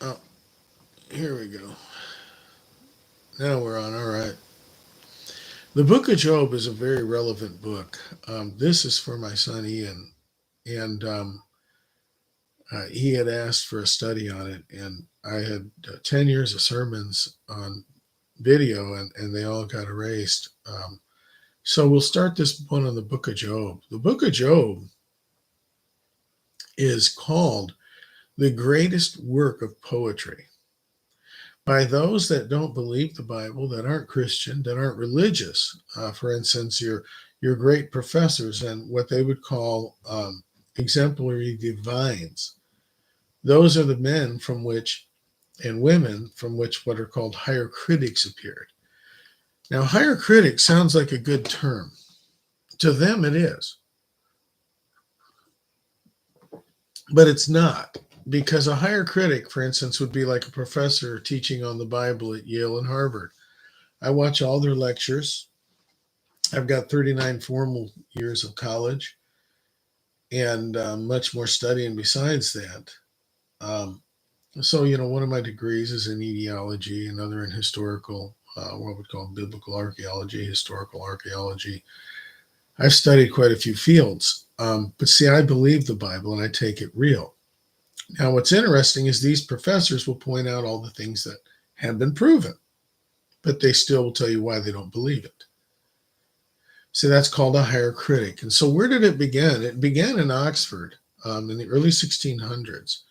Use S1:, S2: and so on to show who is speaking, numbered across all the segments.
S1: Oh, here we go. Now we're on. All right. The book of Job is a very relevant book. This is for my son Ian, and he had asked for a study on it, and I had 10 years of sermons on video, and they all got erased. So we'll start this one on the book of Job. The book of Job is called the greatest work of poetry by those that don't believe the Bible, that aren't Christian, that aren't religious. For instance, your great professors and what they would call exemplary divines. Those are the men from which and women from which what are called higher critics appeared. Now, higher critic sounds like a good term. To them, it is, but it's not. Because a higher critic, for instance, would be like a professor teaching on the Bible at Yale and Harvard. I watch all their lectures. I've got 39 formal years of college and much more studying besides that. Um, one of my degrees is in etiology, another in historical, what we call biblical archaeology, historical archaeology. I've studied quite a few fields. But see, I believe the Bible and I take it real. Now, what's interesting is these professors will point out all the things that have been proven, but they still will tell you why they don't believe it. So that's called a higher critic. And so where did it begin? It began in Oxford in the early 1600s.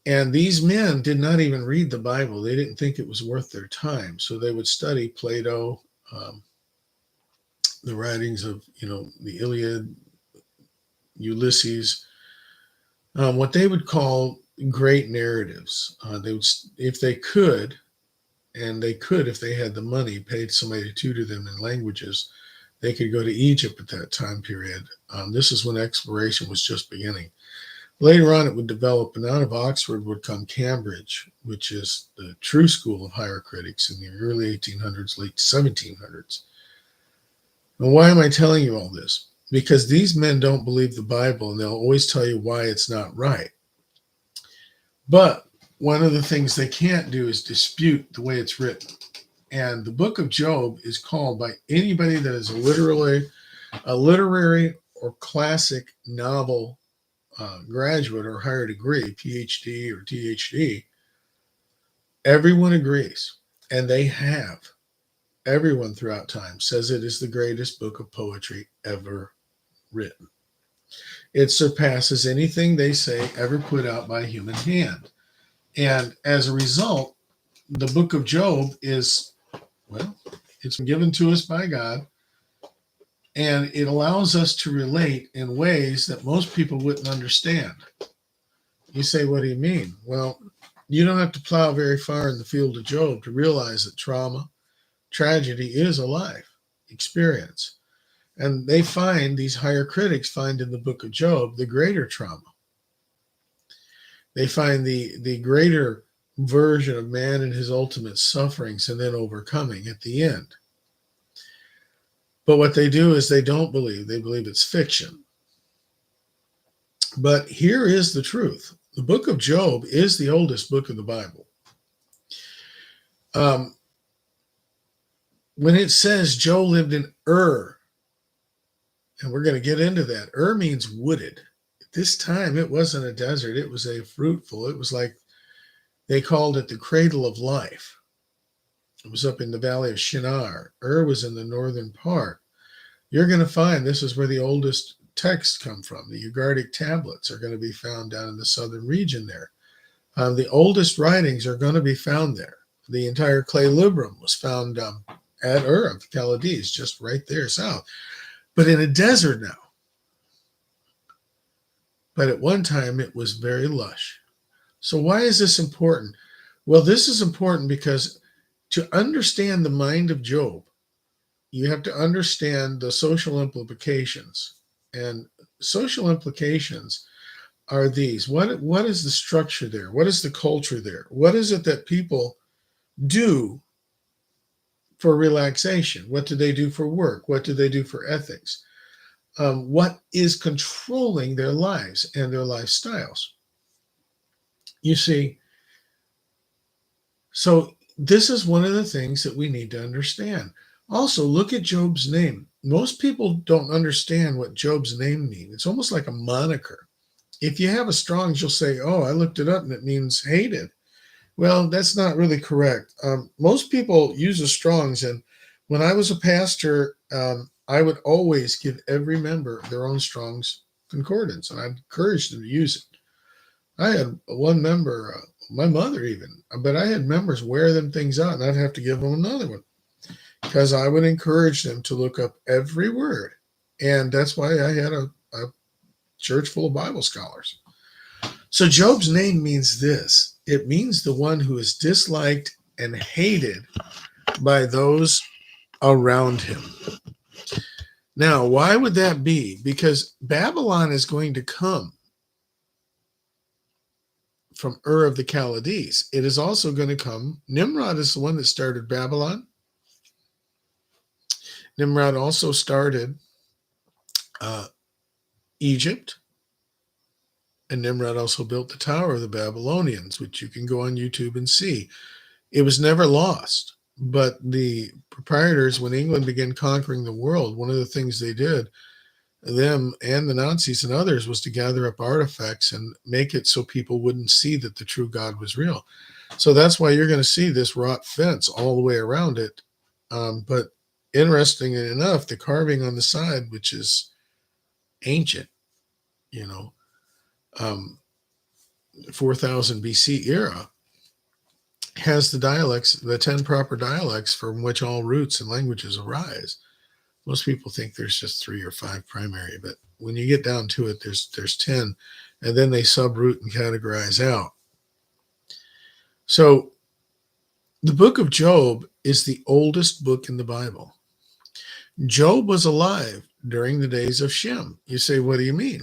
S1: And these men did not even read the Bible. They didn't think it was worth their time. So they would study Plato, the writings of, the Iliad, Ulysses, what they would call great narratives. They would, if they could, and they could if they had the money, paid somebody to tutor them in languages, they could go to Egypt at that time period. This is when exploration was just beginning. Later on, it would develop, and out of Oxford would come Cambridge, which is the true school of higher critics in the early 1800s, late 1700s. And why am I telling you all this? Because these men don't believe the Bible, and they'll always tell you why it's not right. But one of the things they can't do is dispute the way it's written. And the book of Job is called by anybody that is a literary or classic novel graduate or higher degree, PhD or THD, everyone agrees, and they have. Everyone throughout time says it is the greatest book of poetry ever written. It surpasses anything they say ever put out by a human hand. And as a result, the book of Job is, well, it's given to us by God, and it allows us to relate in ways that most people wouldn't understand. You say, what do you mean? Well, you don't have to plow very far in the field of Job to realize that trauma, tragedy is a life experience. And these higher critics find in the book of Job the greater trauma. They find the greater version of man and his ultimate sufferings and then overcoming at the end. But what they do is they don't believe. They believe it's fiction. But here is the truth. The book of Job is the oldest book of the Bible. When it says Job lived in Ur, and we're going to get into that. Ur means wooded. At this time, it wasn't a desert. It was a fruitful. It was like they called it the cradle of life. It was up in the valley of Shinar. Ur was in the northern part. You're going to find this is where the oldest texts come from. The Ugaritic tablets are going to be found down in the southern region there. The oldest writings are going to be found there. The entire clay librum was found at Ur of the Chaldees, just right there south. But in a desert now. But at one time, it was very lush. So why is this important? Well, this is important because to understand the mind of Job, you have to understand the social implications. And social implications are these. What is the structure there? What is the culture there? What is it that people do for relaxation? What do they do for work? What do they do for ethics? What is controlling their lives and their lifestyles? You see, So this is one of the things that we need to understand. Also, look at Job's name. Most people don't understand what Job's name means. It's almost like a moniker. If you have a Strong's, you'll say, "Oh, I looked it up and it means hated." Well, that's not really correct. Most people use a Strong's, and when I was a pastor, I would always give every member their own Strong's concordance, and I'd encourage them to use it. I had one member, my mother even, but I had members wear them things out, and I'd have to give them another one because I would encourage them to look up every word, and that's why I had a church full of Bible scholars. So Job's name means this. It means the one who is disliked and hated by those around him. Now, why would that be? Because Babylon is going to come from Ur of the Chaldees. It is also going to come. Nimrod is the one that started Babylon. Nimrod also started Egypt. And Nimrod also built the Tower of the Babylonians, which you can go on YouTube and see. It was never lost. But the proprietors, when England began conquering the world, one of the things they did, them and the Nazis and others, was to gather up artifacts and make it so people wouldn't see that the true God was real. So that's why you're going to see this wrought fence all the way around it. But interestingly enough, the carving on the side, which is ancient, you know, 4000 BC era, has the dialects, the 10 proper dialects from which all roots and languages arise. Most people think there's just 3 or 5 primary, but when you get down to it, there's 10, and then they subroot and categorize out. So the book of Job is the oldest book in the Bible. Job was alive during the days of Shem. You say, what do you mean?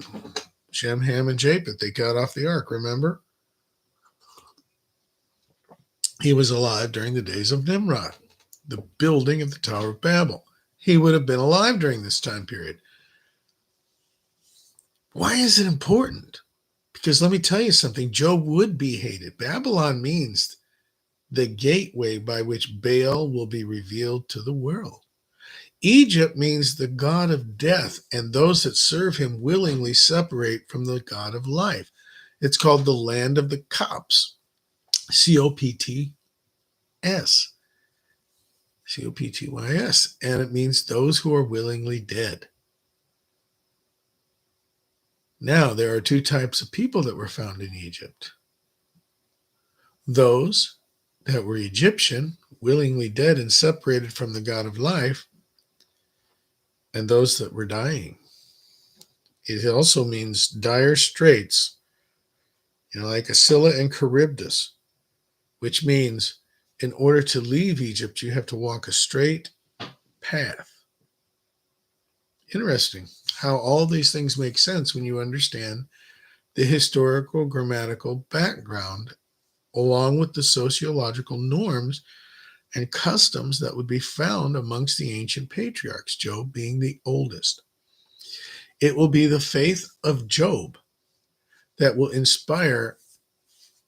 S1: Shem, Ham, and Japheth, they got off the ark, remember? He was alive during the days of Nimrod, the building of the Tower of Babel. He would have been alive during this time period. Why is it important? Because let me tell you something, Job would be hated. Babylon means the gateway by which Baal will be revealed to the world. Egypt means the god of death, and those that serve him willingly separate from the god of life. It's called the land of the Copts, Copts, Coptys, and it means those who are willingly dead. Now, there are 2 types of people that were found in Egypt. Those that were Egyptian, willingly dead and separated from the God of life, and those that were dying. It also means dire straits, like Scylla and Charybdis, which means in order to leave Egypt, you have to walk a straight path. Interesting how all these things make sense when you understand the historical grammatical background along with the sociological norms and customs that would be found amongst the ancient patriarchs, Job being the oldest. It will be the faith of Job that will inspire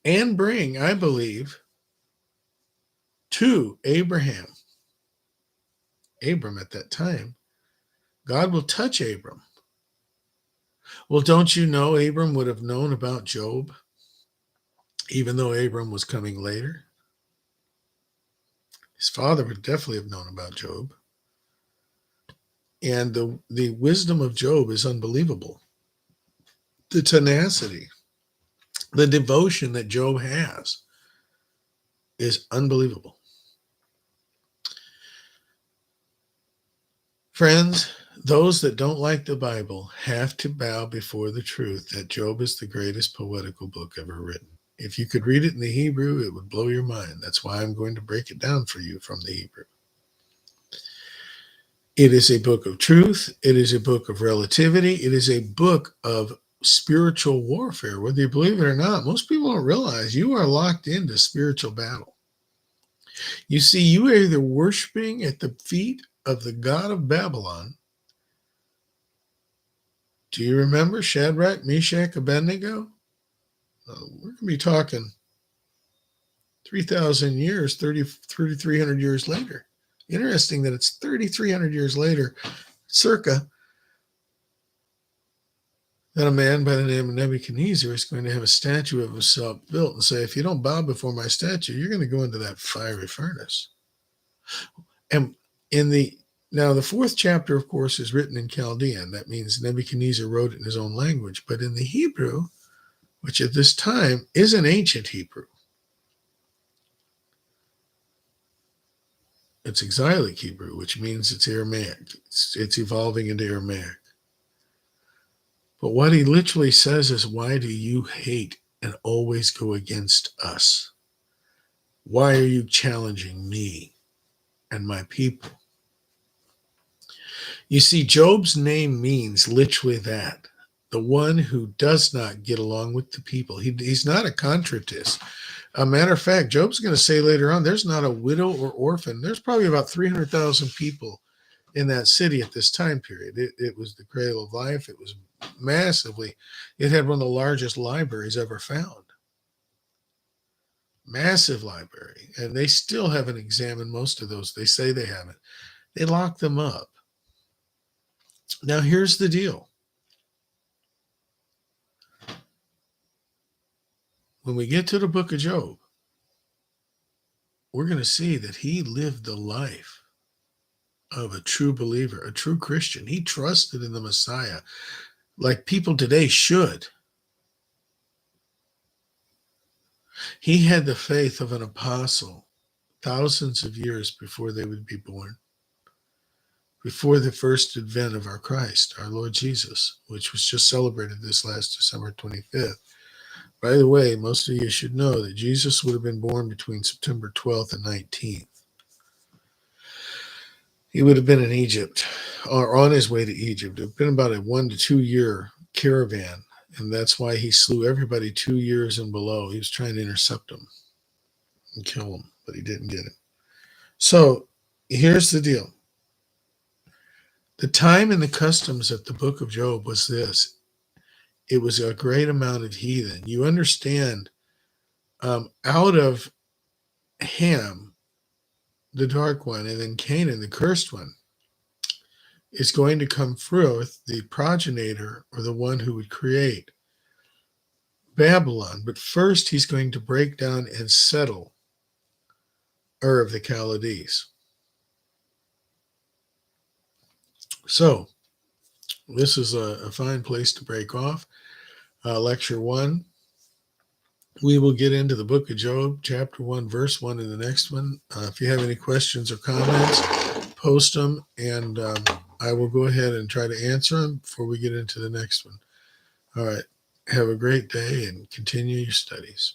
S1: and bring, I believe, to Abram at that time. God will touch Abram. Well, don't you know Abram would have known about Job, even though Abram was coming later? His father would definitely have known about Job. And the wisdom of Job is unbelievable. The tenacity, the devotion that Job has is unbelievable. Friends, those that don't like the Bible have to bow before the truth that Job is the greatest poetical book ever written. If you could read it in the Hebrew, it would blow your mind. That's why I'm going to break it down for you from the Hebrew. It is a book of truth. It is a book of relativity. It is a book of spiritual warfare. Whether you believe it or not, most people don't realize you are locked into spiritual battle. You see, you are either worshiping at the feet of the god of Babylon. Do you remember Shadrach, Meshach, Abednego? We're going to be talking 3,000 years, 3,300 years later. Interesting that it's 3,300 years later, circa, that a man by the name of Nebuchadnezzar is going to have a statue of himself built and say, if you don't bow before my statue, you're going to go into that fiery furnace. And now the fourth chapter, of course, is written in Chaldean. That means Nebuchadnezzar wrote it in his own language. But in the Hebrew, which at this time is an ancient Hebrew, it's exilic Hebrew, which means it's Aramaic. It's evolving into Aramaic. But what he literally says is, why do you hate and always go against us? Why are you challenging me and my people? You see, Job's name means literally that. The one who does not get along with the people. He's not a contritist. A matter of fact, Job's going to say later on, there's not a widow or orphan. There's probably about 300,000 people in that city at this time period. It was the cradle of life. It was massively, it had one of the largest libraries ever found. Massive library. And they still haven't examined most of those. They say they haven't. They locked them up. Now, here's the deal. When we get to the book of Job, we're going to see that he lived the life of a true believer, a true Christian. He trusted in the Messiah like people today should. He had the faith of an apostle thousands of years before they would be born, before the first advent of our Christ, our Lord Jesus, which was just celebrated this last December 25th. By the way, most of you should know that Jesus would have been born between September 12th and 19th. He would have been in Egypt, or on his way to Egypt. It would have been about a 1 to 2 year caravan, and that's why he slew everybody 2 years and below. He was trying to intercept them and kill them, but he didn't get it. So here's the deal. The time and the customs of the book of Job was this. It was a great amount of heathen. You understand, out of Ham, the dark one, and then Canaan, the cursed one, is going to come forth the progenitor, or the one who would create Babylon. But first, he's going to break down and settle Ur of the Chaldees. So, this is a fine place to break off. Lecture 1. We will get into the book of Job, chapter 1, verse 1 in the next one. If you have any questions or comments, post them, and I will go ahead and try to answer them before we get into the next one. All right. Have a great day and continue your studies.